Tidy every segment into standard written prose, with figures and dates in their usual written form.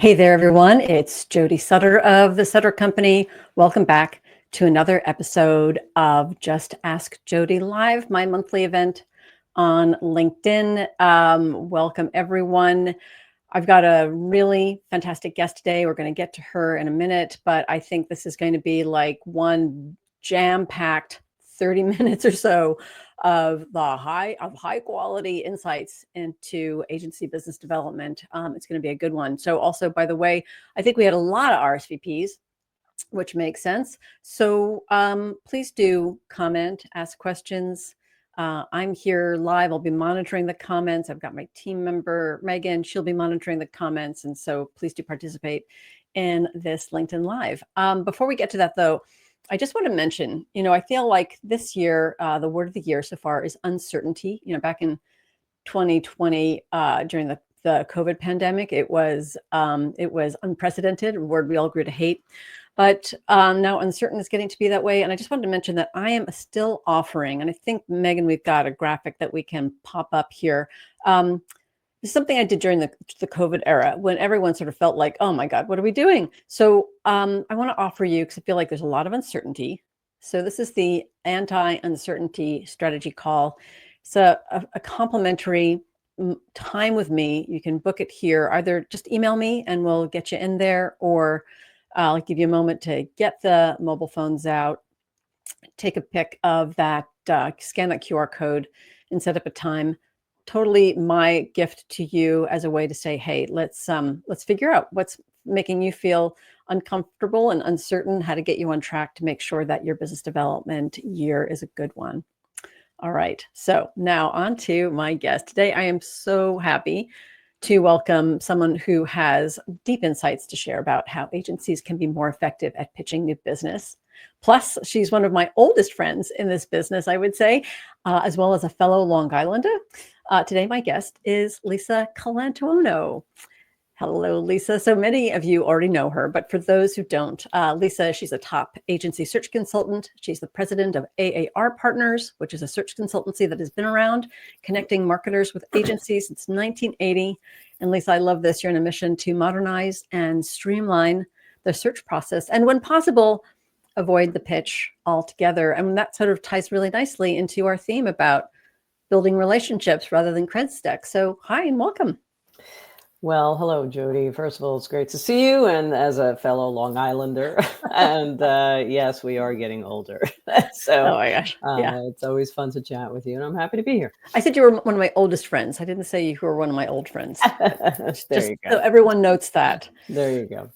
Hey there, everyone. It's Jody Sutter of the Sutter Company. Welcome back to another episode of Just Ask Jody Live, my monthly event on LinkedIn. Welcome, everyone. I've got a really fantastic guest today. We're going to get to her in a minute, but I think this is going to be like one jam-packed 30 minutes or so of high quality insights into agency business development. It's going to be a good one. So also, by the way, I think we had a lot of RSVPs, which makes sense. So please do comment, ask questions. I'm here live. I'll be monitoring the comments. I've got my team member, Megan. She'll be monitoring the comments. And so please do participate in this LinkedIn Live. Before we get to that, though, I just want to mention, I feel like this year, the word of the year so far is uncertainty. Back in 2020, during the COVID pandemic, it was unprecedented, a word we all grew to hate. But now uncertain is getting to be that way. And I just wanted to mention that I am still offering, and I think, Megan, we've got a graphic that we can pop up here. It's something I did during the COVID era when everyone sort of felt like, oh my God, what are we doing? So I want to offer you, because I feel like there's a lot of uncertainty. So this is the anti-uncertainty strategy call. It's a complimentary time with me. You can book it here. Either just email me and we'll get you in there, or I'll give you a moment to get the mobile phones out, take a pic of that, scan that QR code and set up a time. Totally my gift to you as a way to say, hey, let's figure out what's making you feel uncomfortable and uncertain, how to get you on track to make sure that your business development year is a good one. All right. So now on to my guest. Today, I am so happy to welcome someone who has deep insights to share about how agencies can be more effective at pitching new business. Plus, she's one of my oldest friends in this business, I would say, as well as a fellow Long Islander. Today, my guest is Lisa Colantuono. Hello, Lisa. So many of you already know her, but for those who don't, Lisa, she's a top agency search consultant. She's the president of AAR Partners, which is a search consultancy that has been around connecting marketers with agencies since 1980. And Lisa, I love this. You're on a mission to modernize and streamline the search process, and when possible, avoid the pitch altogether. And that sort of ties really nicely into our theme about building relationships rather than creds deck. So hi and welcome. Well, hello, Jody. First of all, it's great to see you, and as a fellow Long Islander, and yes, we are getting older. So oh my gosh, yeah, it's always fun to chat with you, and I'm happy to be here. I said you were one of my oldest friends. I didn't say you were one of my old friends. There you go. So everyone notes that. There you go.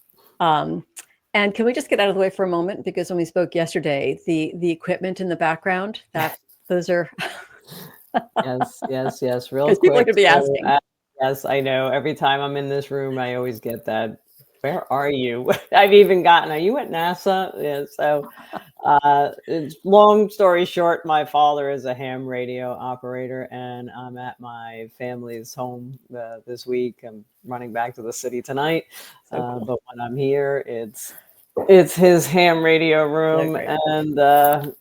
And can we just get out of the way for a moment? Because when we spoke yesterday, the equipment in the background, those are yes. Real quick. People are going to be asking. Yes, I know. Every time I'm in this room, I always get that. Where are you? I've even gotten, are you at NASA? Yeah. So it's long story short, my father is a ham radio operator, and I'm at my family's home this week. I'm running back to the city tonight. So cool. But when I'm here, it's his ham radio room, and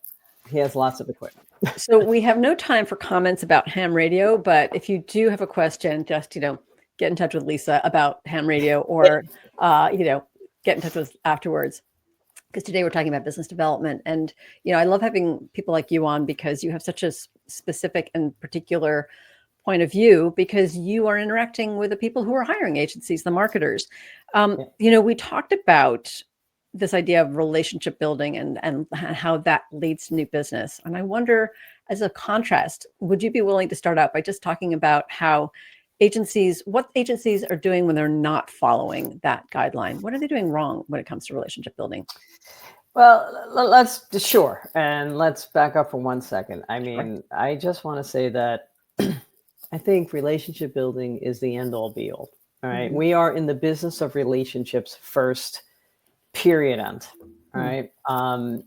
he has lots of equipment. So we have no time for comments about ham radio, but if you do have a question, just, get in touch with Lisa about ham radio, or, get in touch with us afterwards. Because today we're talking about business development. And, I love having people like you on, because you have such a specific and particular point of view, because you are interacting with the people who are hiring agencies, the marketers. We talked about this idea of relationship building and how that leads to new business. And I wonder, as a contrast, would you be willing to start out by just talking about what agencies are doing when they're not following that guideline? What are they doing wrong when it comes to relationship building? Well, sure. And let's back up for 1 second. I mean, sure. I just want to say that I think relationship building is the end all be all. All right. Mm-hmm. We are in the business of relationships first. Period. End. All right. And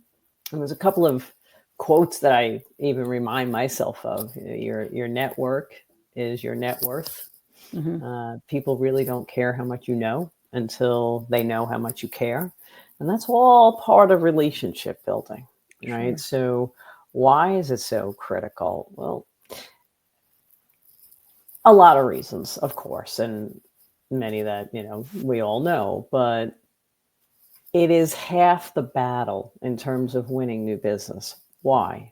there's a couple of quotes that I even remind myself of. Your network is your net worth. Mm-hmm. People really don't care how much you know until they know how much you care. And that's all part of relationship building. Sure. Right. So why is it so critical? Well, a lot of reasons, of course. And many that, we all know, but it is half the battle in terms of winning new business. Why?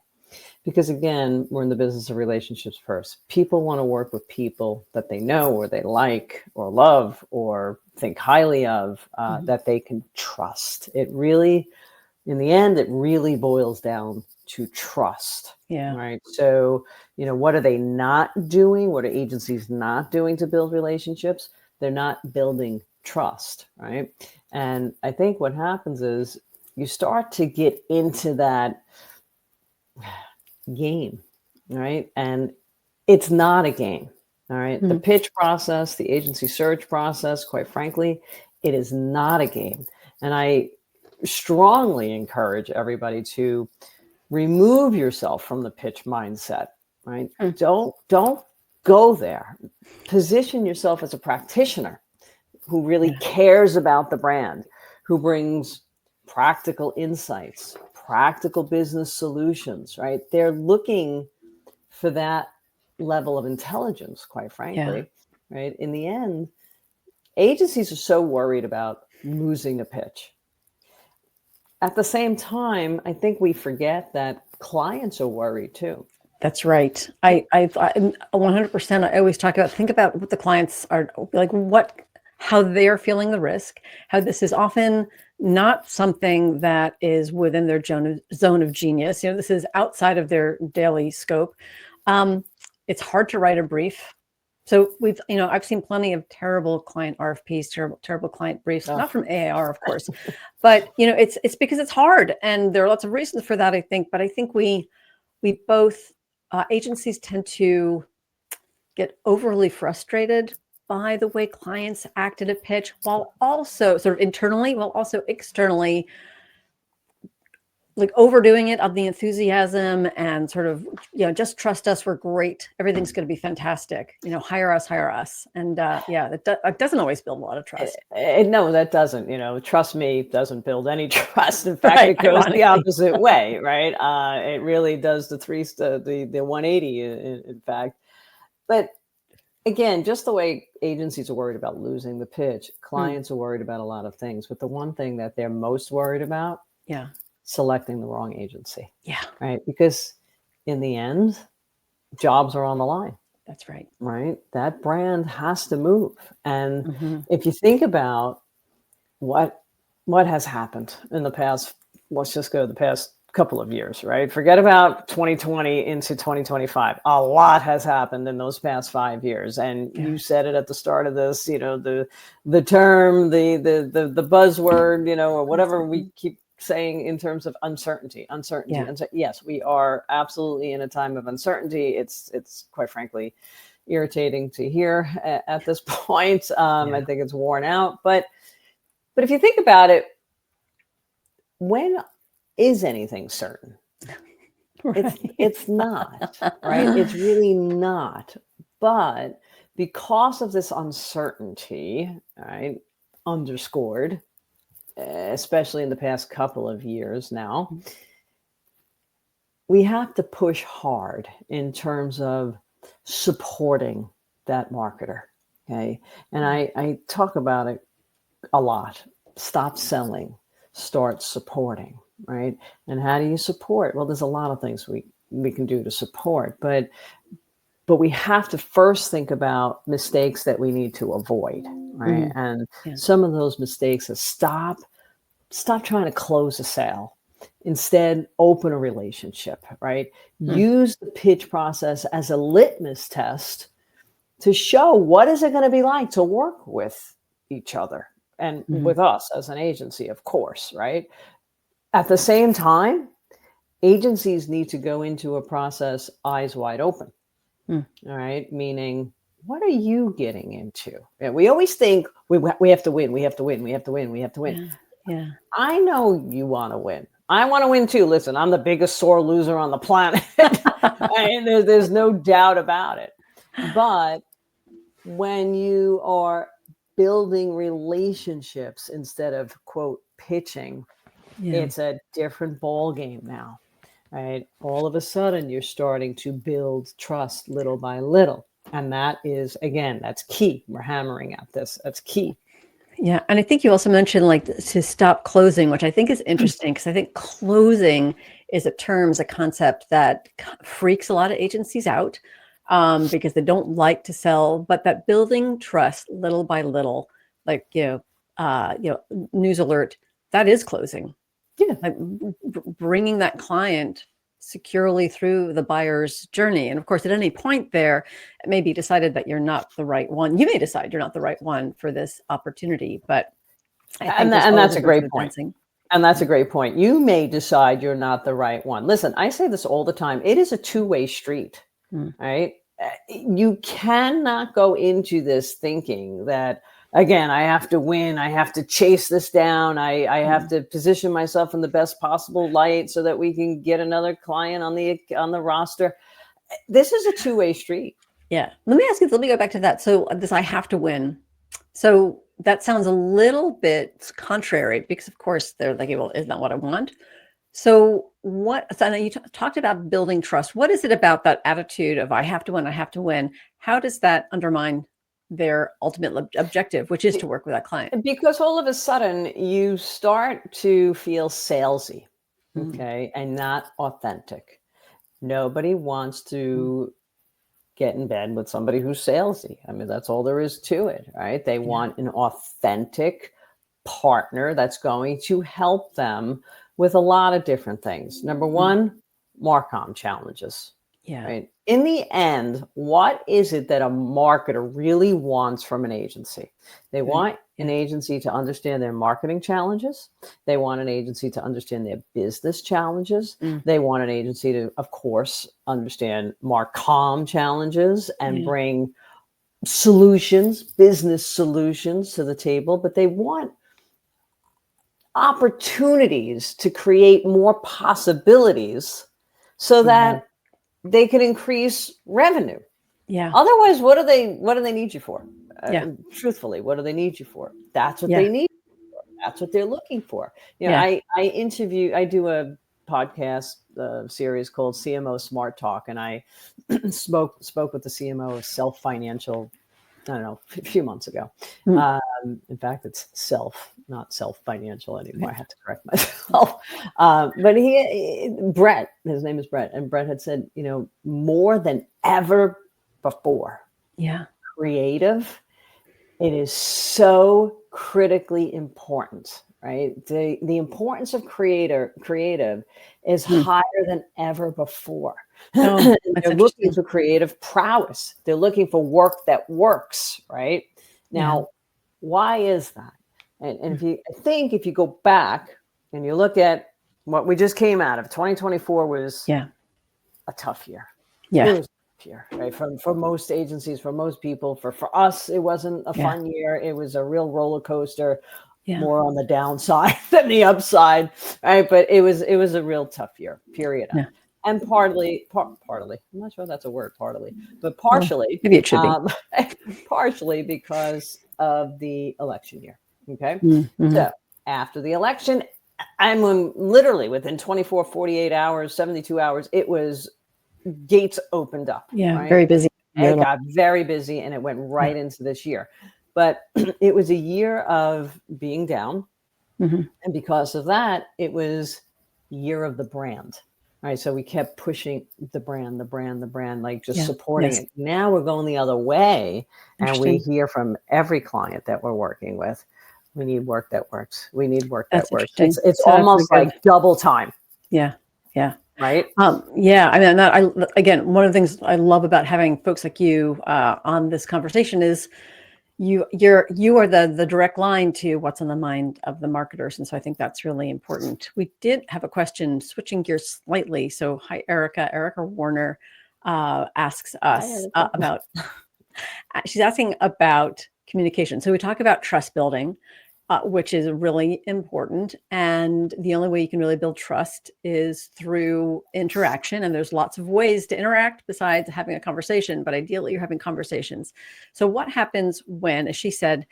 Because again, we're in the business of relationships first. People want to work with people that they know or they like or love or think highly of, that they can trust. It really, in the end, it really boils down to trust. Yeah. Right. So, what are they not doing? What are agencies not doing to build relationships? They're not building trust. Right. And I think what happens is you start to get into that game, right? And it's not a game, all right? The pitch process, the agency search process, quite frankly, it is not a game. And I strongly encourage everybody to remove yourself from the pitch mindset, right? Don't go there. Position yourself as a practitioner who really cares about the brand, who brings practical insights, practical business solutions, right? They're looking for that level of intelligence, quite frankly, right? In the end, agencies are so worried about losing a pitch. At the same time, I think we forget that clients are worried too. That's right. I 100%. I always think about what the clients are like, how they're feeling the risk, how this is often not something that is within their zone of genius. This is outside of their daily scope. It's hard to write a brief. So I've seen plenty of terrible client RFPs, terrible client briefs, not from AAR, of course, but it's because it's hard, and there are lots of reasons for that, I think. But I think we both agencies tend to get overly frustrated by the way clients act at a pitch, while also sort of internally, while also externally, like overdoing it on the enthusiasm and sort of, just trust us, we're great, everything's going to be fantastic, hire us. And that doesn't always build a lot of trust. No, that doesn't. Trust me doesn't build any trust. In fact, it goes the opposite way, right? It really does the 180, in fact. But again, just the way agencies are worried about losing the pitch, clients are worried about a lot of things. But the one thing that they're most worried about, selecting the wrong agency. Yeah. Right. Because in the end, jobs are on the line. That's right. Right. That brand has to move. And if you think about what has happened in the past, let's just go the past couple of years, right? Forget about 2020 into 2025. A lot has happened in those past 5 years. And you said it at the start of this, the term, the buzzword, or whatever we keep saying in terms of uncertainty. Yes, we are absolutely in a time of uncertainty. It's quite frankly irritating to hear at this point. I think it's worn out. But if you think about it, when is anything certain? Right. It's not, right? It's really not. But because of this uncertainty, right, underscored, especially in the past couple of years now, we have to push hard in terms of supporting that marketer. Okay. And I talk about it a lot. Stop selling, start supporting, right? And how do you support? Well, there's a lot of things we can do to support, but we have to first think about mistakes that we need to avoid, right? And some of those mistakes is stop trying to close a sale. Instead, open a relationship, right? Use the pitch process as a litmus test to show what is it going to be like to work with each other and with us as an agency, of course, right? At the same time, agencies need to go into a process eyes wide open. All right. Meaning, what are you getting into? And we always think we have to win. We have to win. We have to win. We have to win. Yeah. I know you want to win. I want to win too. Listen, I'm the biggest sore loser on the planet. And there's no doubt about it. But when you are building relationships instead of, quote, pitching, it's a different ball game now. Right. All of a sudden, you're starting to build trust little by little. And that is, again, that's key. We're hammering at this. That's key. Yeah. And I think you also mentioned like to stop closing, which I think is interesting because I think closing is a term, is a concept that freaks a lot of agencies out because they don't like to sell, but that building trust little by little, like, news alert, that is closing. Yeah. Like bringing that client securely through the buyer's journey. And of course, at any point there, it may be decided that you're not the right one. You may decide you're not the right one for this opportunity, but I think that's a great point. And that's a great point. You may decide you're not the right one. Listen, I say this all the time. It is a two-way street, right? You cannot go into this thinking that, again, I have to win. I have to chase this down. I have to position myself in the best possible light so that we can get another client on the roster. This is a two-way street. Yeah. Let me go back to that. So this, I have to win. So that sounds a little bit contrary because of course they're like, well, isn't that what I want? So I know you talked about building trust. What is it about that attitude of I have to win, I have to win? How does that undermine their ultimate objective, which is to work with that client? Because all of a sudden you start to feel salesy, okay, and not authentic. Nobody wants to get in bed with somebody who's salesy. I mean, that's all there is to it, right? They want an authentic partner that's going to help them with a lot of different things. Number one, Marcom challenges. Yeah. Right? In the end, what is it that a marketer really wants from an agency? They want an agency to understand their marketing challenges. They want an agency to understand their business challenges. They want an agency to, of course, understand Marcom challenges and bring solutions, business solutions to the table. But they want opportunities to create more possibilities so that they can increase revenue. Yeah. Otherwise, what do they need you for? Truthfully, what do they need you for? That's what they need. That's what they're looking for. I do a podcast series called CMO Smart Talk, and I spoke with the CMO of Self Financial, I don't know, a few months ago. In fact, it's not Self Financial anymore. I have to correct myself. But Brett, his name is Brett, and Brett had said, more than ever before, creative, it is so critically important, right? The importance of creative is higher than ever before. They're looking for creative prowess. They're looking for work that works, right? Now, why is that? And if you go back and you look at what we just came out of, 2024 was a tough year. Yeah. It was a tough year, right? For most agencies, for most people, for us, it wasn't a fun year. It was a real roller coaster, more on the downside than the upside, right? But it was a real tough year, period. Yeah. And partly, I'm not sure that's a word, but partially, maybe it should be. Partially because of the election year. Okay. So after the election, literally within 24, 48 hours, 72 hours, it was gates opened up. Yeah. Right? Very busy. It got very busy and it went right into this year. But it was a year of being down. And because of that, it was year of the brand. Right. So we kept pushing the brand, like just supporting it. Now we're going the other way. And we hear from every client that we're working with, we need work that works. We need work that works. It's almost like double time. Yeah. Yeah. Right. I mean, again, one of the things I love about having folks like you on this conversation is you are the direct line to what's on the mind of the marketers. And so I think that's really important. We did have a question, switching gears slightly. So hi, Erica. Erica Warner asks us about, she's asking about communication. So we talk about trust building, which is really important. And the only way you can really build trust is through interaction. And there's lots of ways to interact besides having a conversation, but ideally you're having conversations. So what happens when, as she said,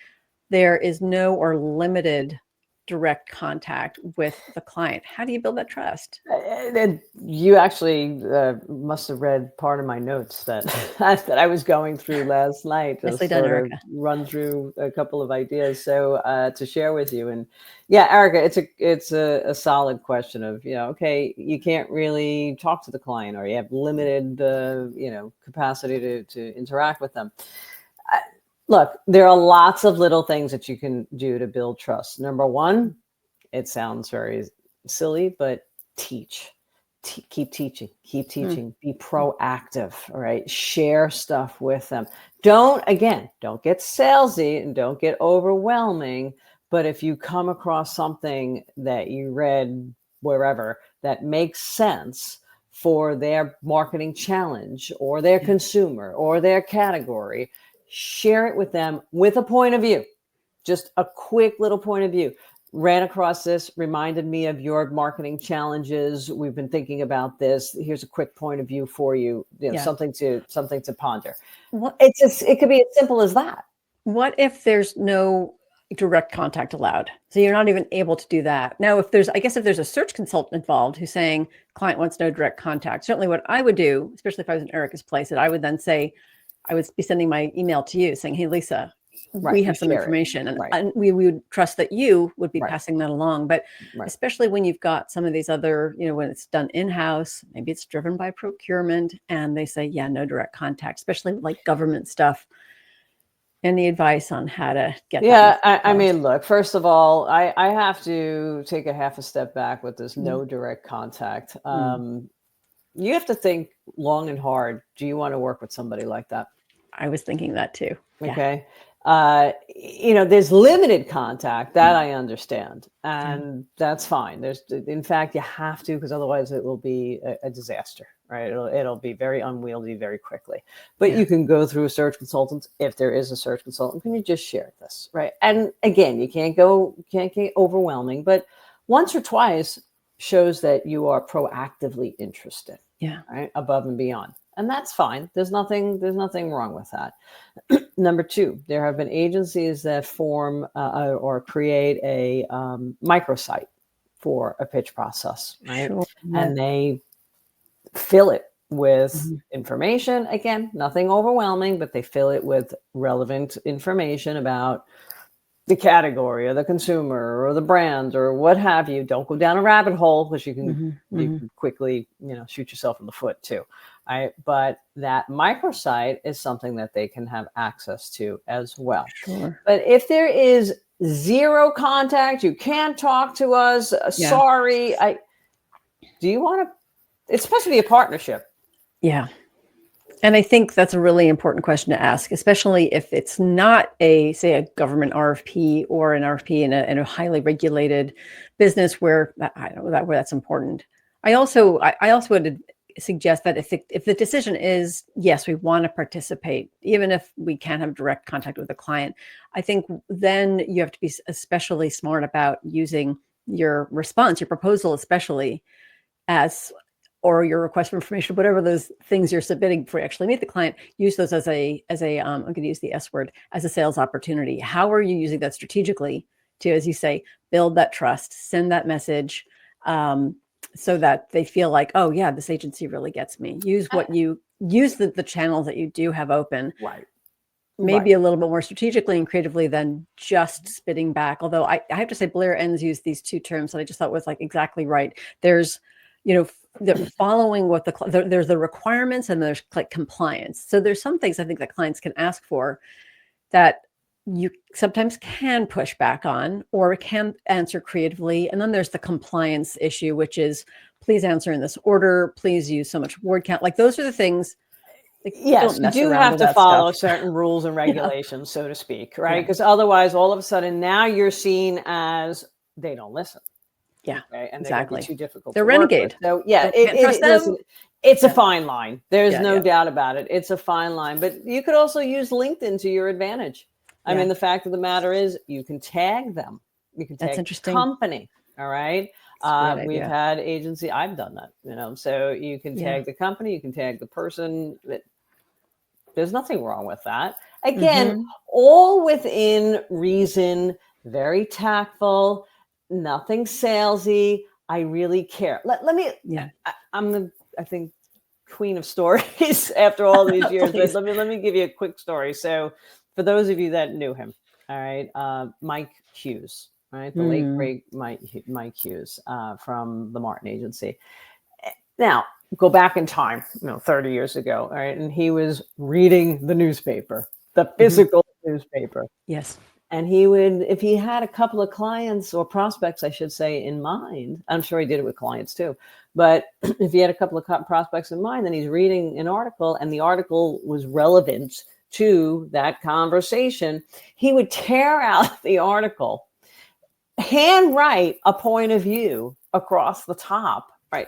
there is no or limited direct contact with the client? How do you build that trust? And you actually must have read part of my notes that that I was going through last night, to Nicely done, sort of Erica. run through a couple of ideas, so to share with you. And yeah, Erica, it's a solid question of, okay, you can't really talk to the client, or you have limited capacity to interact with them. Look, there are lots of little things that you can do to build trust. Number one, it sounds very silly, but teach. Keep teaching, be proactive. All right. Share stuff with them. Don't get salesy and don't get overwhelming. But if you come across something that you read wherever that makes sense for their marketing challenge or their consumer or their category, share it with them with a point of view, just a quick little point of view. Ran across this, reminded me of your marketing challenges. We've been thinking about this. Here's a quick point of view for you. Something to ponder. It could be as simple as that. What if there's no direct contact allowed? So you're not even able to do that. Now, if there's a search consultant involved who's saying client wants no direct contact, certainly what I would do, especially if I was in Erica's place, I would then say, I would be sending my email to you saying, hey, Lisa, we have some information, and we would trust that you would be passing that along. But especially when you've got some of these other, when it's done in-house, maybe it's driven by procurement, and they say, yeah, no direct contact, especially like government stuff. Any advice on how to get that? I mean, look, first of all, I have to take a half a step back with this no direct contact. You have to think long and hard. Do you want to work with somebody like that? I was thinking that too. Okay. There's limited contact, that I understand, and that's fine. In fact, you have to, because otherwise it will be a disaster, right? It'll be very unwieldy very quickly. But you can go through a search consultant, if there is a search consultant. Can you just share this, right? And again, you can't get overwhelming, but once or twice shows that you are proactively interested, right, above and beyond. And that's fine. There's nothing wrong with that. Number two, there have been agencies that form or create a microsite for a pitch process, right? Sure. And they fill it with information. Again, nothing overwhelming, but they fill it with relevant information about the category or the consumer or the brand or what have you. Don't go down a rabbit hole, because you can quickly, shoot yourself in the foot too. But that microsite is something that they can have access to as well. Sure. But if there is zero contact, you can't talk to us. Sorry. Do you want to? It's supposed to be a partnership. Yeah. And I think that's a really important question to ask, especially if it's not a government RFP or an RFP in a highly regulated business where where that's important. I also would suggest that if the decision is, yes, we want to participate, even if we can't have direct contact with the client, I think then you have to be especially smart about using your response, your proposal, especially or your request for information, whatever those things you're submitting before you actually meet the client, use those as a I'm going to use the S word, as a sales opportunity. How are you using that strategically to, as you say, build that trust, send that message, so that they feel like, oh yeah, this agency really gets me. Use the channels that you do have open. Right. Maybe a little bit more strategically and creatively than just spitting back. Although I have to say, Blair Enns used these two terms that I just thought was like exactly right. There's, the following what there's the requirements, and there's like compliance. So there's some things I think that clients can ask for that you sometimes can push back on or can answer creatively. And then there's the compliance issue, which is, please answer in this order, please use so much word count. Like those are the things. Yes, you do have to follow certain rules and regulations, so to speak, right? Because otherwise, all of a sudden, now you're seen as they don't listen. Yeah, okay? And exactly. Too difficult. They're renegade. So listen, it's a fine line. There's no doubt about it. It's a fine line. But you could also use LinkedIn to your advantage. I mean, the fact of the matter is, you can tag them. You can tag the company. All right. We've had agency. I've done that. So you can tag the company. You can tag the person. There's nothing wrong with that. Again, all within reason. Very tactful. nothing salesy. I really care. Let me, Yeah. I think, queen of stories after all these years, but Please. let me give you a quick story. So for those of you that knew him, all right, Mike Hughes, right, the late great Mike Hughes from the Martin Agency. Now go back in time, 30 years ago, all right, and he was reading the newspaper, the physical newspaper. Yes. And he would, if he had a couple of clients or prospects, I should say, in mind, I'm sure he did it with clients too, but if he had a couple of prospects in mind, then he's reading an article and the article was relevant to that conversation, he would tear out the article, handwrite a point of view across the top, right?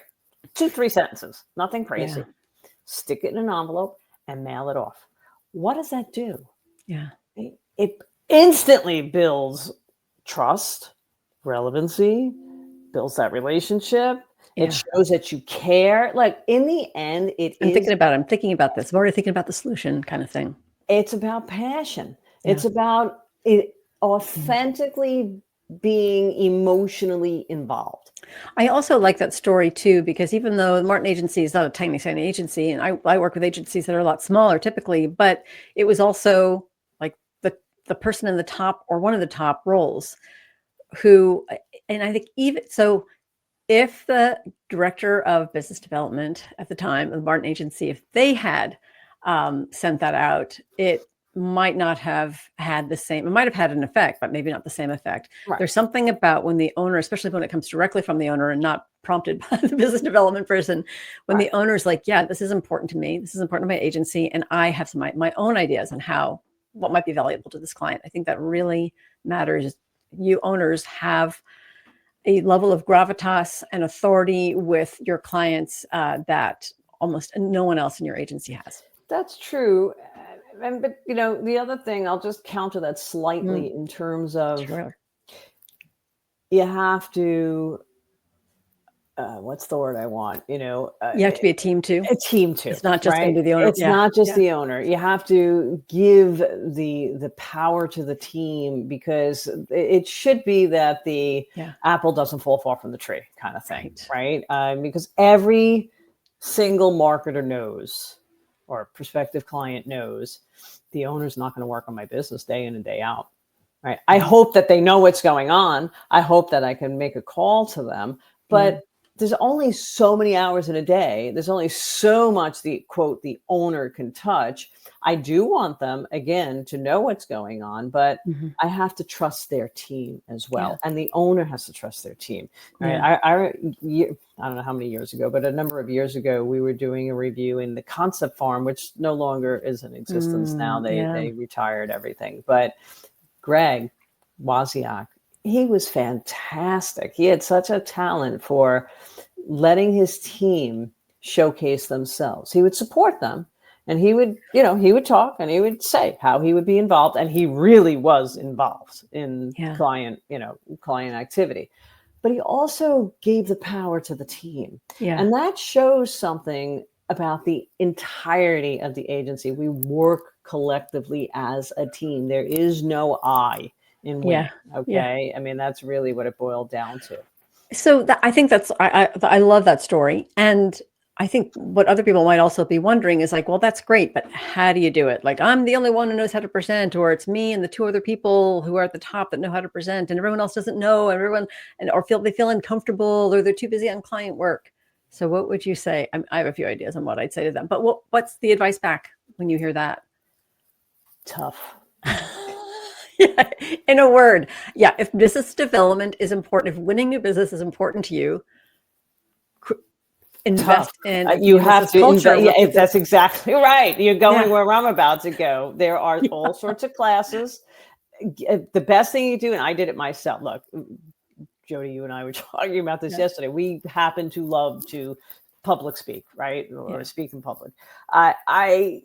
2-3 sentences, nothing crazy. Yeah. Stick it in an envelope and mail it off. What does that do? Yeah. It instantly builds trust, relevancy, builds that relationship. Yeah. It shows that you care. Like in the end, I'm thinking about this. I'm already thinking about the solution kind of thing. It's about passion. Yeah. It's about it authentically being emotionally involved. I also like that story too, because even though the Martin Agency is not a tiny agency, and I work with agencies that are a lot smaller typically, but it was also like the person in the top or one of the top roles who, and I think even so, if the director of business development at the time of the Martin Agency, if they had sent that out, it might not have had the same, it might have had an effect, but maybe not the same effect. Right. There's something about when the owner, especially when it comes directly from the owner and not prompted by the business development person, when the owner's like, yeah, this is important to me. This is important to my agency. And I have some my own ideas on what might be valuable to this client. I think that really matters. You owners have a level of gravitas and authority with your clients that almost no one else in your agency has. That's true. But the other thing, I'll just counter that slightly in terms of you have to, what's the word I want? You have to be a team too. A team too. It's not just going to be the owner. It's not just the owner. You have to give the power to the team, because it should be that the apple doesn't fall far from the tree kind of thing, right? Because every single marketer knows, or prospective client knows, the owner's not going to work on my business day in and day out. Right. I hope that they know what's going on. I hope that I can make a call to them, but there's only so many hours in a day. There's only so much the owner can touch. I do want them, again, to know what's going on, but I have to trust their team as well. And the owner has to trust their team. Right? I don't know how many years ago, but a number of years ago, we were doing a review in the Concept Farm, which no longer is in existence now. They retired everything. But Greg Wozniak, he was fantastic. He had such a talent for letting his team showcase themselves. He would support them, and he would talk, and he would say how he would be involved, and he really was involved in client activity. But he also gave the power to the team. And that shows something about the entirety of the agency. We work collectively as a team. There is no I in winning. Okay. I mean, that's really what it boiled down to. So I think I love that story. And I think what other people might also be wondering is like, well, that's great, but how do you do it? Like, I'm the only one who knows how to present, or it's me and the two other people who are at the top that know how to present, and everyone else doesn't know, or they feel uncomfortable, or they're too busy on client work. So what would you say? I have a few ideas on what I'd say to them, but what's the advice back when you hear that? Tough. In a word, if business development is important, if winning new business is important to you, invest in you have to invest. That's exactly right. You're going where I'm about to go. There are all sorts of classes. The best thing you do, and I did it myself. Look, Jody, you and I were talking about this yesterday. We happen to love to public speak, right? Or speak in public. I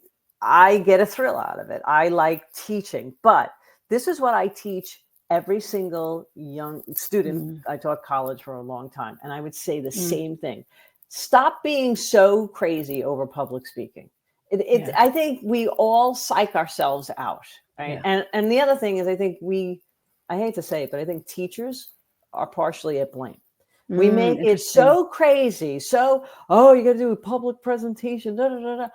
get a thrill out of it. I like teaching, but this is what I teach every single young student. I taught college for a long time, and I would say the same thing. Stop being so crazy over public speaking. I think we all psych ourselves out, right? And the other thing is, I hate to say it, but I think teachers are partially at blame. We make it Interesting. so crazy. So, oh, you got to do a public presentation. Da, da, da, da.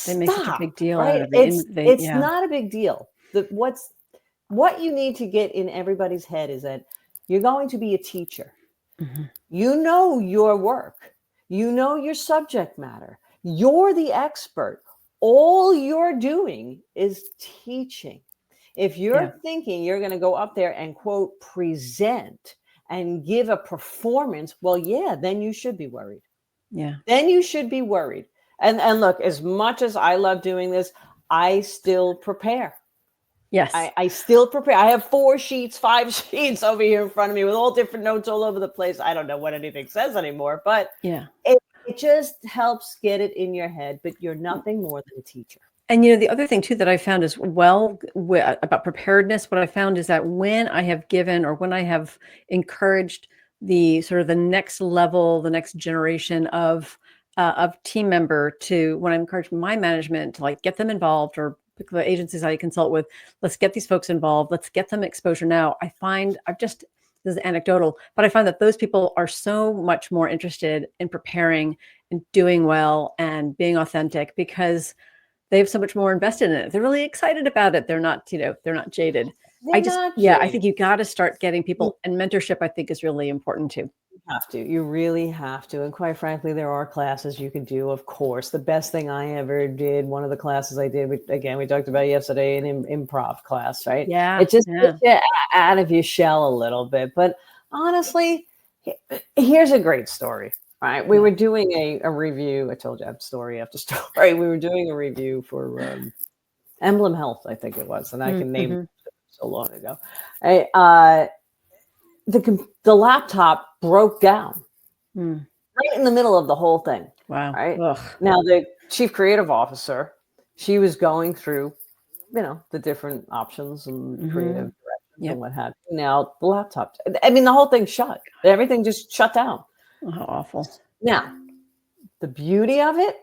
They make such a Stop, big deal out right? of it. It's Yeah. not a big deal. What you need to get in everybody's head is that you're going to be a teacher. Mhm. You know your work. You know your subject matter. You're the expert. All you're doing is teaching. If you're Yeah. thinking you're going to go up there and quote present and give a performance, well, yeah, then you should be worried. Yeah. Then you should be worried. And look, as much as I love doing this, I still prepare. Yes. I still prepare. I have 4 sheets, 5 sheets over here in front of me with all different notes all over the place. I don't know what anything says anymore, but Yeah. it just helps get it in your head. But you're nothing more than a teacher. And, you know, the other thing too that I found as well about preparedness, what I found is that when I have given or when I have encouraged the sort of the next level, the next generation of team member to, when I encourage my management to like get them involved, or the agencies I consult with, let's get these folks involved, let's get them exposure now. I find this is anecdotal, but I find that those people are so much more interested in preparing and doing well and being authentic because they have so much more invested in it. They're really excited about it. They're not jaded. I think you got to start getting people, and mentorship I think is really important too. You really have to. And quite frankly, there are classes you can do, of course. The best thing I ever did, one of the classes I did, we talked about yesterday, an improv class, right? Yeah. It just gets you out of your shell a little bit. But honestly, here's a great story. Right. We were doing a review. I told you I have story after story. We were doing a review for Emblem Health, I think it was. And I can name it so long ago. The laptop broke down right in the middle of the whole thing. Wow. Right. Ugh. Now, the chief creative officer, she was going through, the different options and creative directions and what have you. Now, the laptop, the whole thing shut. Everything just shut down. Oh, how awful. Now, the beauty of it,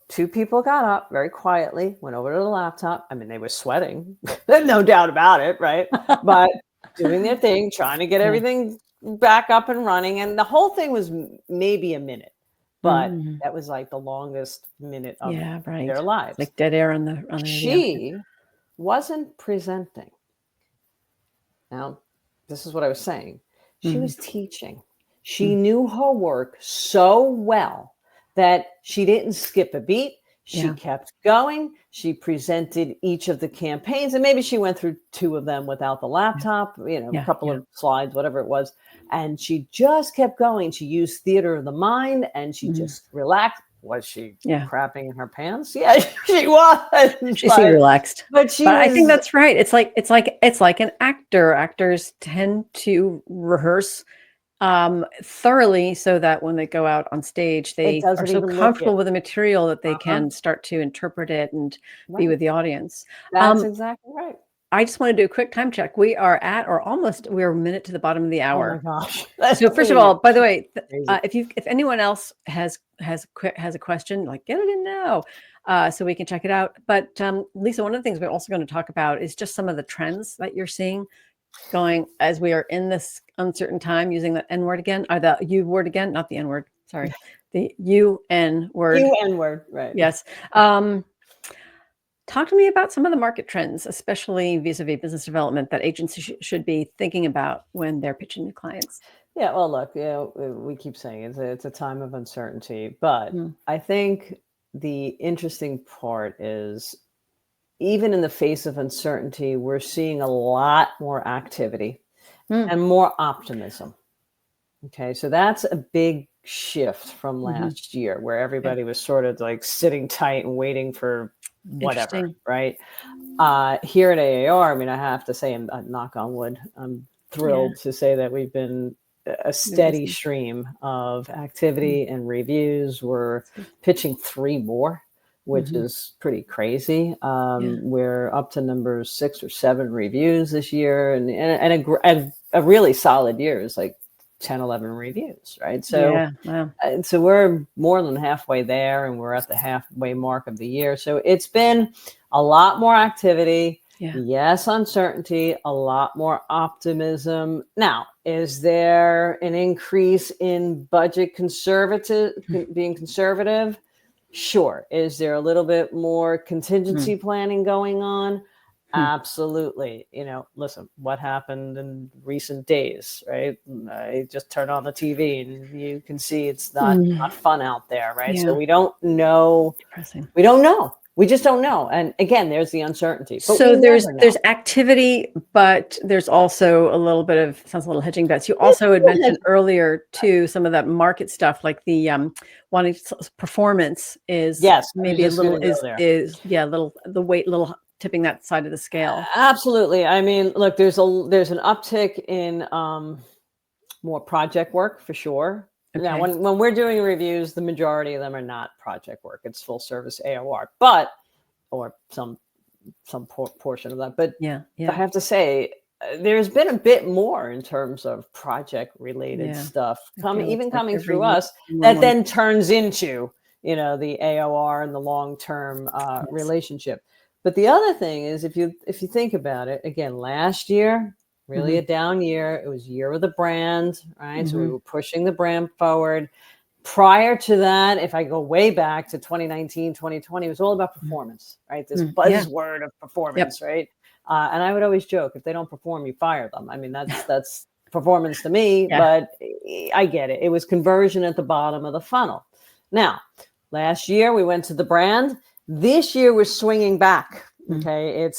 2 people got up very quietly, went over to the laptop. They were sweating, no doubt about it, right? But doing their thing, trying to get everything back up and running. And the whole thing was maybe a minute, but that was like the longest minute of their lives. Like dead air on the She wasn't presenting. Now, this is what I was saying. She was teaching. She knew her work so well that she didn't skip a beat. She kept going. She presented each of the campaigns, and maybe she went through 2 of them without the laptop, a couple of slides, whatever it was. And she just kept going. She used theater of the mind, and she just relaxed. Was she crapping in her pants? Yeah, she was. She seemed relaxed. But I think that's right. It's like an actor. Actors tend to rehearse thoroughly so that when they go out on stage, they are so comfortable with the material that they can start to interpret it and be with the audience. That's exactly right. I just want to do a quick time check. We are we're a minute to the bottom of the hour. Oh my gosh. So first of all, by the way, if anyone else has a question, like get it in now, so we can check it out. But Lisa, one of the things we're also going to talk about is just some of the trends that you're seeing going as we are in this uncertain time, using the N word again, or the U word again, not the N word, sorry, the UN word. UN word, right. Yes. Talk to me about some of the market trends, especially vis-a-vis business development, that agencies should be thinking about when they're pitching to clients. Yeah, well, look, we keep saying it's a time of uncertainty, but I think the interesting part is, even in the face of uncertainty, we're seeing a lot more activity and more optimism. Okay, so that's a big shift from last year, where everybody was sort of like sitting tight and waiting for whatever, right? Here at AAR, I have to say, I'm knock on wood, I'm thrilled to say that we've been a steady stream of activity and reviews. We're pitching 3 more, which is pretty crazy. We're up to number 6 or 7 reviews this year, and a really solid year is like 10, 11 reviews, right? So, so we're more than halfway there, and we're at the halfway mark of the year. So it's been a lot more activity. Yes, uncertainty, a lot more optimism. Now, is there an increase in budget being conservative? Sure. Is there a little bit more contingency planning going on? Absolutely. Listen, what happened in recent days, right? I just turn on the TV and you can see it's not fun out there, right? So we don't know. Depressing. We don't know. We just don't know. And again, there's the uncertainty. But So there's activity, but there's also a little bit of, sounds a little hedging bets. You also had mentioned earlier too, some of that market stuff, like the wanting performance is maybe a little the weight, little tipping that side of the scale. Absolutely. I mean, look, there's an uptick in more project work for sure. Okay. Now, when we're doing reviews, the majority of them are not project work. It's full service AOR, or some portion of that. But I have to say, there's been a bit more in terms of project related stuff coming through us that then turns into, the AOR and the long-term relationship. But the other thing is, if you think about it, again, last year, really a down year. It was year of the brand, right? So we were pushing the brand forward. Prior to that, if I go way back to 2019, 2020, it was all about performance, right? This buzzword of performance, right? And I would always joke, if they don't perform, you fire them. I mean, that's performance to me, but I get it. It was conversion at the bottom of the funnel. Now, last year we went to the brand. This year we're swinging back. Okay,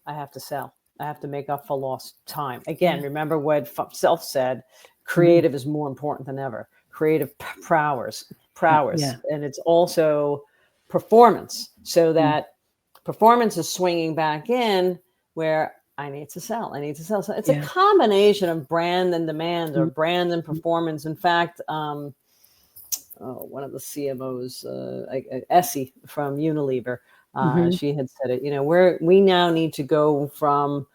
I have to sell. I have to make up for lost time. Again, remember what Self said, creative is more important than ever. Creative prowess. And it's also performance. So that performance is swinging back in where I need to sell. So it's a combination of brand and demand, or brand and performance. In fact, one of the CMOs, Essie from Unilever, she had said it. We now need to go from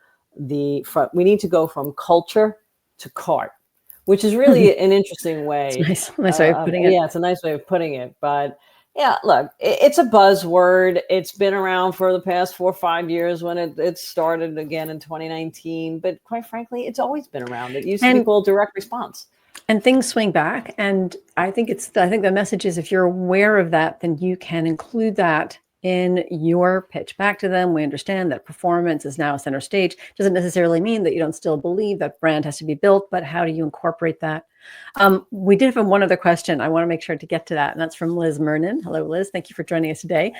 culture to cart, which is really an interesting way. It's a nice way of putting it. Yeah, it's a nice way of putting it. But yeah, look, it's a buzzword. It's been around for the past 4 or 5 years when it started again in 2019. But quite frankly, it's always been around. It used to be called direct response. And things swing back. And I think the message is, if you're aware of that, then you can include that in your pitch back to them. We understand that performance is now center stage. Doesn't necessarily mean that you don't still believe that brand has to be built, but how do you incorporate that? We did have one other question. I want to make sure to get to that. And that's from Liz Mernon. Hello, Liz. Thank you for joining us today.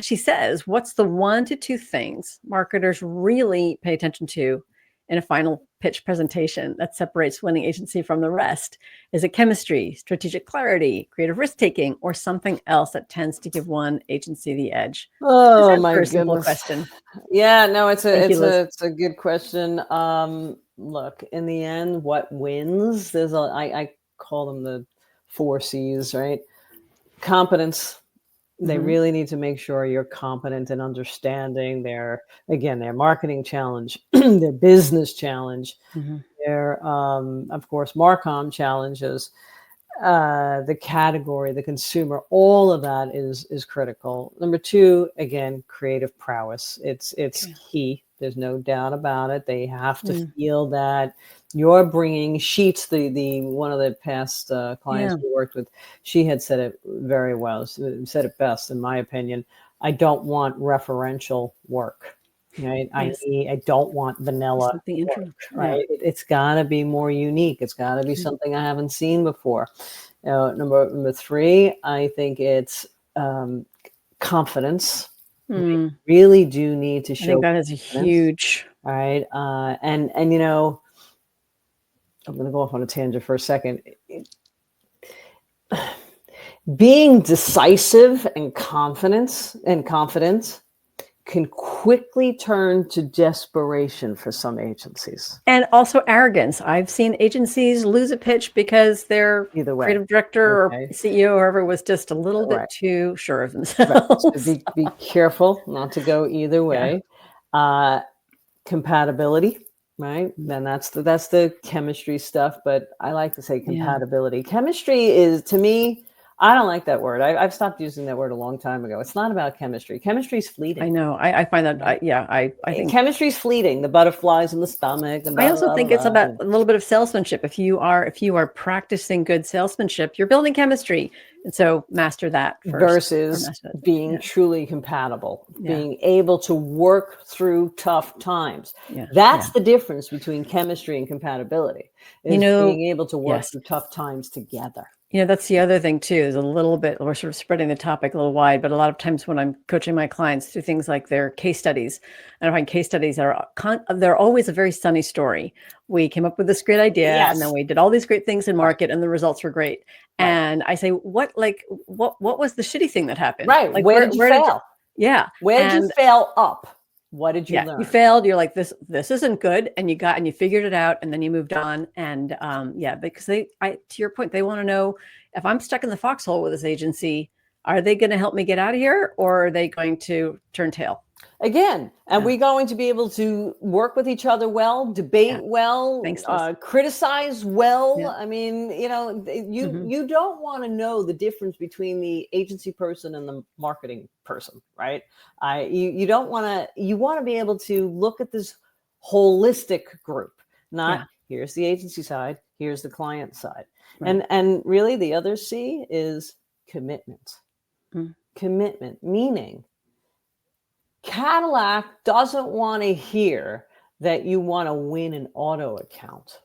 She says, what's the 1 to 2 things marketers really pay attention to in a final pitch presentation that separates winning agency from the rest? Is it chemistry, strategic clarity, creative risk-taking, or something else that tends to give one agency the edge? Oh, my goodness. Simple question. Yeah, no, it's a good question. Look, in the end, what wins? I call them the 4 C's, right? Competence. They really need to make sure you're competent in understanding their marketing challenge, their business challenge, their, of course, Marcom challenges, the category, the consumer. All of that is critical. Number 2, again, creative prowess. It's key. There's no doubt about it. They have to feel that you're bringing sheets. The one of the past clients we worked with, she had said it very well. She said it best, in my opinion. I don't want referential work. Right? I don't want vanilla work, right? It's got to be more unique. It's got to be something I haven't seen before. Number 3, I think it's confidence. We really do need to show. I think that is a huge. All right. And I'm going to go off on a tangent for a second. Being decisive and confident can quickly turn to desperation for some agencies. And also arrogance. I've seen agencies lose a pitch because their creative director or CEO or whoever was just a little bit too sure of themselves. So be careful not to go either way. Compatibility, right? Then that's the chemistry stuff, but I like to say compatibility. Chemistry is, to me, I don't like that word. I've stopped using that word a long time ago. It's not about chemistry. Chemistry is fleeting. I know. I find that, I think chemistry is fleeting. The butterflies in the stomach. And I also think it's about a little bit of salesmanship. If you are practicing good salesmanship, you're building chemistry. And so master that first. Versus being truly compatible, being able to work through tough times. That's the difference between chemistry and compatibility, is being able to work through tough times together. That's the other thing too, is a little bit, we're sort of spreading the topic a little wide, but a lot of times when I'm coaching my clients through things like their case studies, and I find case studies they're always a very sunny story. We came up with this great idea and then we did all these great things in market and the results were great. And I say, what was the shitty thing that happened? Right. Like, where did you fail? Where did you fail up? What did you learn? You failed. You're like, this isn't good. And you figured it out, and then you moved on. And because to your point, they want to know, if I'm stuck in the foxhole with this agency, are they going to help me get out of here, or are they going to turn tail? Again, are we going to be able to work with each other well, debate well, criticize well? I mean, you don't want to know the difference between the agency person and the marketing person, right? You don't want to. You want to be able to look at this holistic group, not here's the agency side, here's the client side, and really the other C is commitment. Commitment, meaning Cadillac doesn't want to hear that you want to win an auto account.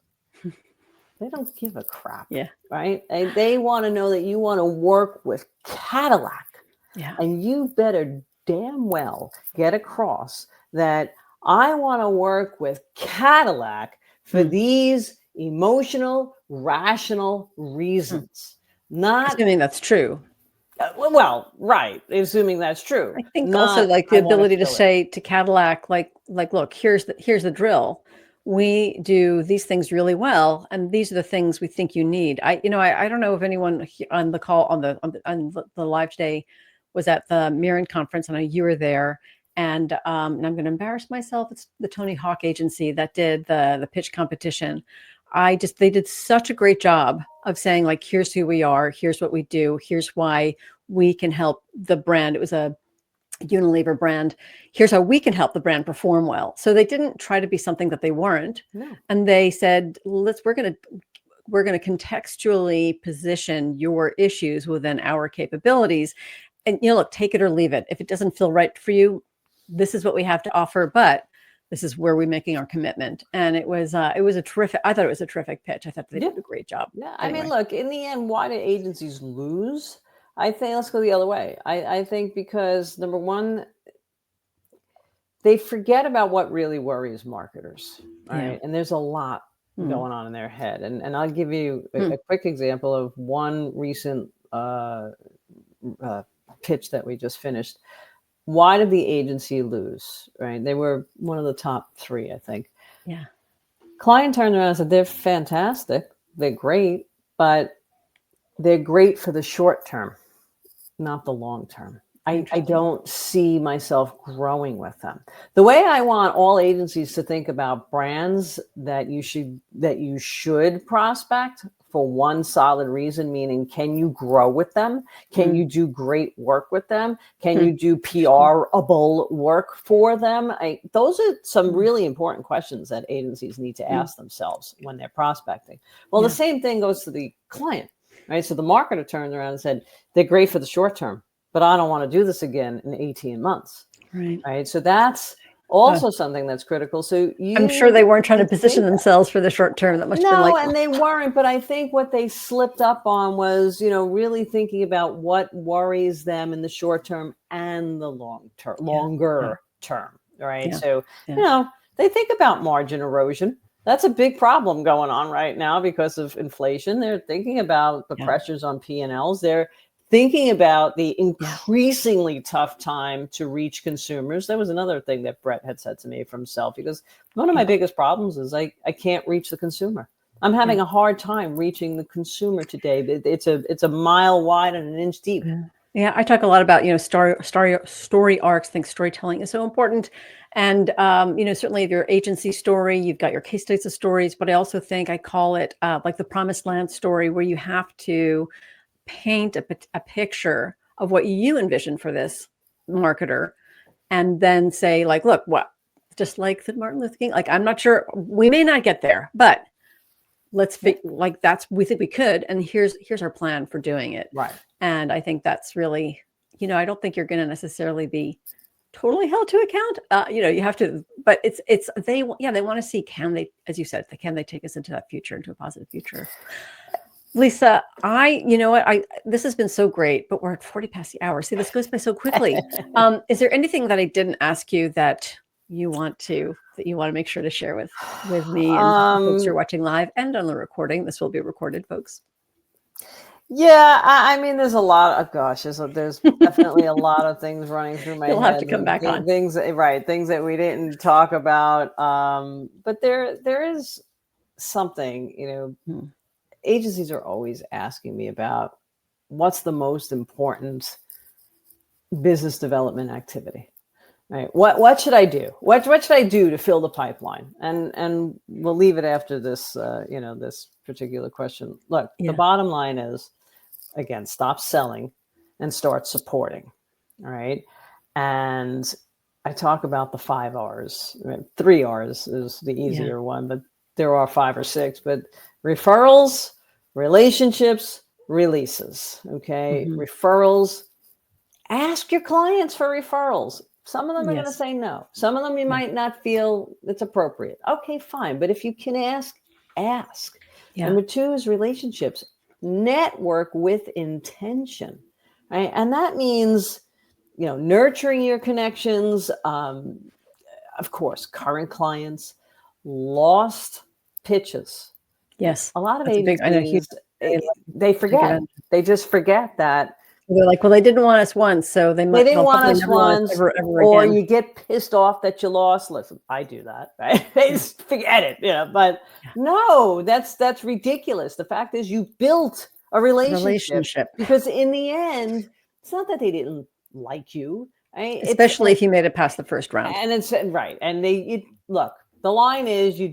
They don't give a crap. Right? And they want to know that you want to work with Cadillac. And you better damn well get across that I want to work with Cadillac for these emotional, rational reasons. Not assuming that's true. Well, right. Assuming that's true. I think also like the ability to say to Cadillac, like, look, here's the drill. We do these things really well, and these are the things we think you need. I don't know if anyone on the call on the live today was at the Mirren conference. I know you were there, and I'm going to embarrass myself. It's the Tony Hawk agency that did the pitch competition. They did such a great job of saying, like, here's who we are, here's what we do, here's why we can help the brand. It was a Unilever brand. Here's how we can help the brand perform well. So they didn't try to be something that they weren't. And they said, we're going to contextually position your issues within our capabilities. And look, take it or leave it. If it doesn't feel right for you, this is what we have to offer, but this is where we're making our commitment. And I thought it was a terrific pitch. I thought they did a great job. I mean, look, in the end, why did agencies lose? I think let's go the other way. I think because, number one, they forget about what really worries marketers, right? And there's a lot going on in their head. And I'll give you a quick example of one recent pitch that we just finished. Why did the agency lose, right? They were one of the top 3, I think. Client turned around and said, they're fantastic. They're great, but they're great for the short term, not the long term. I don't see myself growing with them. The way I want all agencies to think about brands that you should prospect for one solid reason, meaning, can you grow with them? Can you do great work with them? Can you do PR-able work for them? Those are some really important questions that agencies need to ask themselves when they're prospecting. Well, the same thing goes to the client, right? So the marketer turned around and said, they're great for the short term, but I don't want to do this again in 18 months. Right. So that's also something that's critical. So I'm sure they weren't trying to position themselves for the short term. That must have been like, and they weren't. But I think what they slipped up on was, really thinking about what worries them in the short term and the longer term. Right. So, they think about margin erosion. That's a big problem going on right now because of inflation. They're thinking about the pressures on P&Ls. They're thinking about the increasingly tough time to reach consumers. That was another thing that Brett had said to me for himself, because one of my biggest problems is I can't reach the consumer. I'm having a hard time reaching the consumer today. It's a mile wide and an inch deep. I talk a lot about, story arcs. I think storytelling is so important. And, certainly your agency story, you've got your case studies of stories, but I also think I call it like the promised land story, where you have to paint a picture of what you envision for this marketer, and then say, like, look, what, just like the Martin Luther King, like, I'm not sure, we may not get there, but let's be like, we think we could, and here's our plan for doing it. Right. And I think that's really, I don't think you're going to necessarily be totally held to account. You have to, but they want to see, can they, as you said, can they take us into that future, into a positive future? Lisa, this has been so great, but we're at 40 past the hour. See, this goes by so quickly. Is there anything that I didn't ask you that you want to make sure to share with me and folks who are watching live and on the recording? This will be recorded, folks. Yeah, I mean, there's a lot of, there's definitely a lot of things running through my head. You'll have to come back on. Things that we didn't talk about. But there is something, agencies are always asking me about what's the most important business development activity, right? What should I do? What should I do to fill the pipeline? And we'll leave it after this, this particular question. Look, the bottom line is, again, stop selling and start supporting. All right. And I talk about the 5 R's. 3 R's is the easier one, but there are 5 or 6. But referrals, relationships, releases. Okay. Mm-hmm. Referrals. Ask your clients for referrals. Some of them are going to say no. Some of them you might not feel it's appropriate. Okay, fine. But if you can ask. Yeah. Number 2 is relationships. Network with intention, right? And that means, nurturing your connections. Of course, current clients, lost pitches. Yes. A lot of agencies, they forget. They just forget that. They're like, well, they didn't want us once, so they didn't want us once, ever or again. You get pissed off that you lost. Listen, I do that, right? They just forget it, But no, that's ridiculous. The fact is, you built a relationship because in the end, it's not that they didn't like you, right? Especially if you made it past the first round. And it's right. And look. The line is, you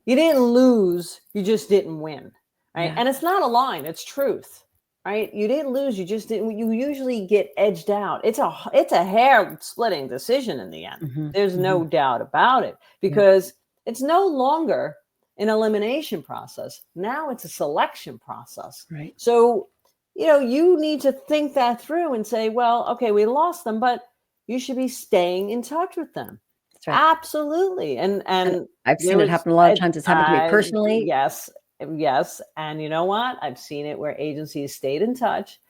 didn't lose, you just didn't win, right? Yeah. And it's not a line; it's truth. Right? You didn't lose. You just didn't. You usually get edged out. It's a hair splitting decision in the end. Mm-hmm. There's no doubt about it, because it's no longer an elimination process. Now it's a selection process. Right. So, you need to think that through and say, well, okay, we lost them, but you should be staying in touch with them. That's right. Absolutely. And I've seen it happen a lot of times. It's happened to me personally. Yes. And you know what? I've seen it where agencies stayed in touch,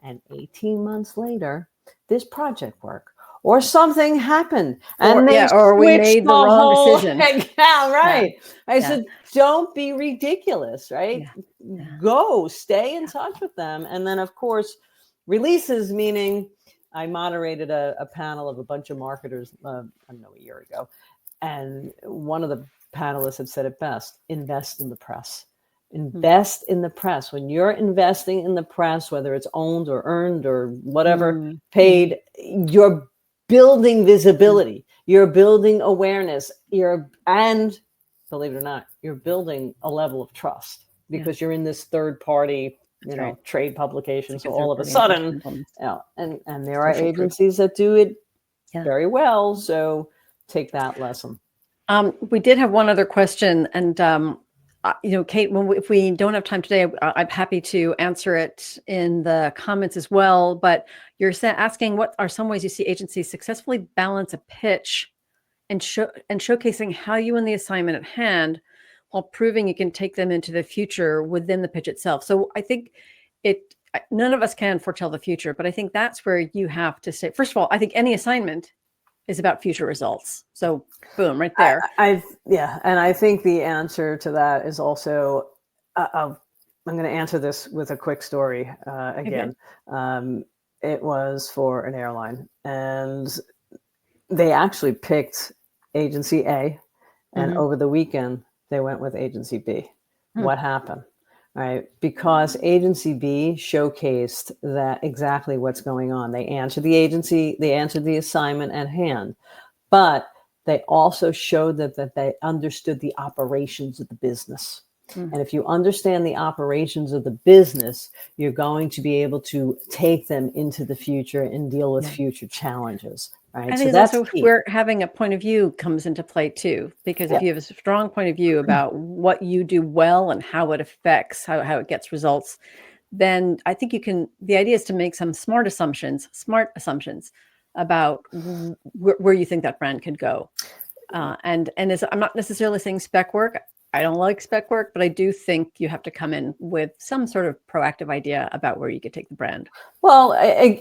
and 18 months later, this project worked or something happened, and or we made the wrong decision. Right. I said, don't be ridiculous, right? Yeah. Go stay in touch with them. And then, of course, releases, meaning I moderated a panel of a bunch of marketers, a year ago. And one of the panelists had said it best: invest in the press. Invest in the press. When you're investing in the press, whether it's owned or earned or whatever, paid, you're building visibility. You're building awareness. And believe it or not, you're building a level of trust, because you're in this third party, trade publication. So all of a sudden, and there are agencies that do it very well. So take that lesson. We did have one other question, and Kate, if we don't have time today, I'm happy to answer it in the comments as well. But you're asking, what are some ways you see agencies successfully balance a pitch and showcasing how you win the assignment at hand, while proving you can take them into the future within the pitch itself? So I think none of us can foretell the future, but I think that's where you have to say, first of all, I think any assignment is about future results. So boom, right there. And I think the answer to that is also, I'm going to answer this with a quick story again. Okay. It was for an airline, and they actually picked agency A, and over the weekend they went with agency B. What happened? Right, because agency B showcased that exactly what's going on. They answered the assignment at hand, but they also showed that they understood the operations of the business. Mm. And if you understand the operations of the business, you're going to be able to take them into the future and deal with Yeah. future challenges. Right. I So think it's that's also key. where having a point of view comes into play too, because if Yeah. you have a strong point of view about what you do well and how it affects how it gets results, then I think the idea is to make some smart assumptions about where you think that brand could go. And I'm not necessarily saying spec work. I don't like spec work, but I do think you have to come in with some sort of proactive idea about where you could take the brand. Well,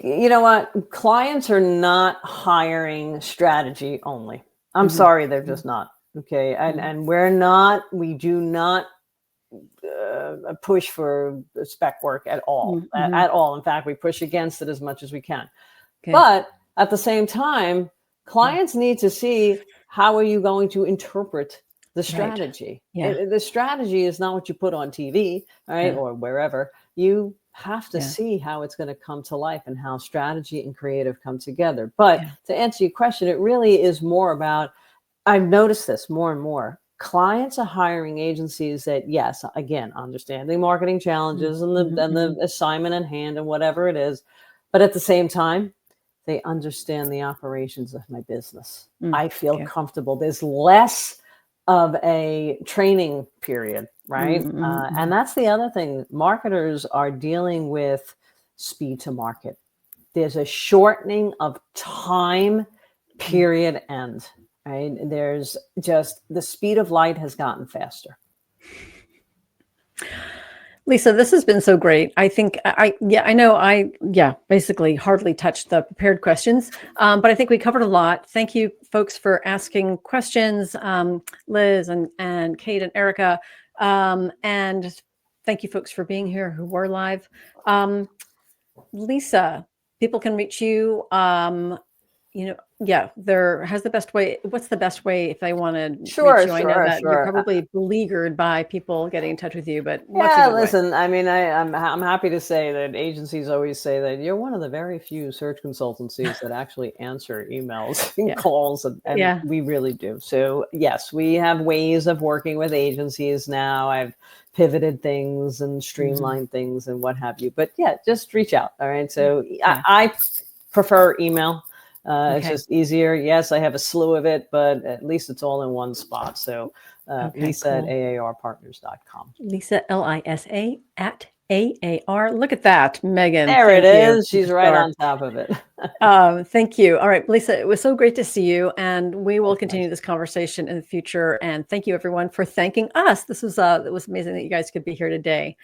you know what? Clients are not hiring strategy only. I'm Mhm, sorry, they're mhm, just not. Okay. And mhm, we do not push for spec work at all. mhm. At all. In fact, we push against it as much as we can. Okay. But at the same time, Yeah. clients need to see, how are you going to interpret the Right. strategy? Yeah. The strategy is not what you put on TV, right? Yeah. Or wherever. You have to Yeah. see how it's going to come to life and how strategy and creative come together. But Yeah. to answer your question, it really is more about, I've noticed this more and more. Clients are hiring agencies that, yes, again, understanding marketing Mm, challenges and mhm, the mhm. assignment in hand and whatever it is, but at the same time, they understand the operations of my business. Mm. I feel Okay. comfortable. There's less of a training period, right? Mm, mhm, And mhm. that's the other thing. Marketers are dealing with speed to market. There's a shortening of time, Mm. period, end. Right? There's just, the speed of light has gotten faster. Lisa, this has been so great. I think I know basically hardly touched the prepared questions, but I think we covered a lot. Thank you, folks, for asking questions, Liz and Kate and Erica, and thank you, folks, for being here who were live. Lisa, people can reach you. What's the best way if they want to reach Sure, you? I know sure, that you're sure. probably beleaguered by people getting in touch with you, but what's a Yeah, good way? listen, I mean, I'm happy to say that agencies always say that you're one of the very few search consultancies that actually answer emails and Yeah. calls, and Yeah. we really do. So yes, we have ways of working with agencies now. I've pivoted things and Mhm. streamlined things and what have you. But yeah, just reach out. All right. So Okay. I prefer email. It's Okay. just easier. Yes, I have a slew of it, but at least it's all in one spot. So Okay. Lisa at Cool. AARpartners.com. Lisa, Lisa at AAR. Look at that, Megan. There it Thank you. is. She's right Superstar. on top of it. Thank you. All right, Lisa, it was so great to see you, and we will Likewise. continue this conversation in the future. And thank you, everyone, for thanking us. It was amazing that you guys could be here today.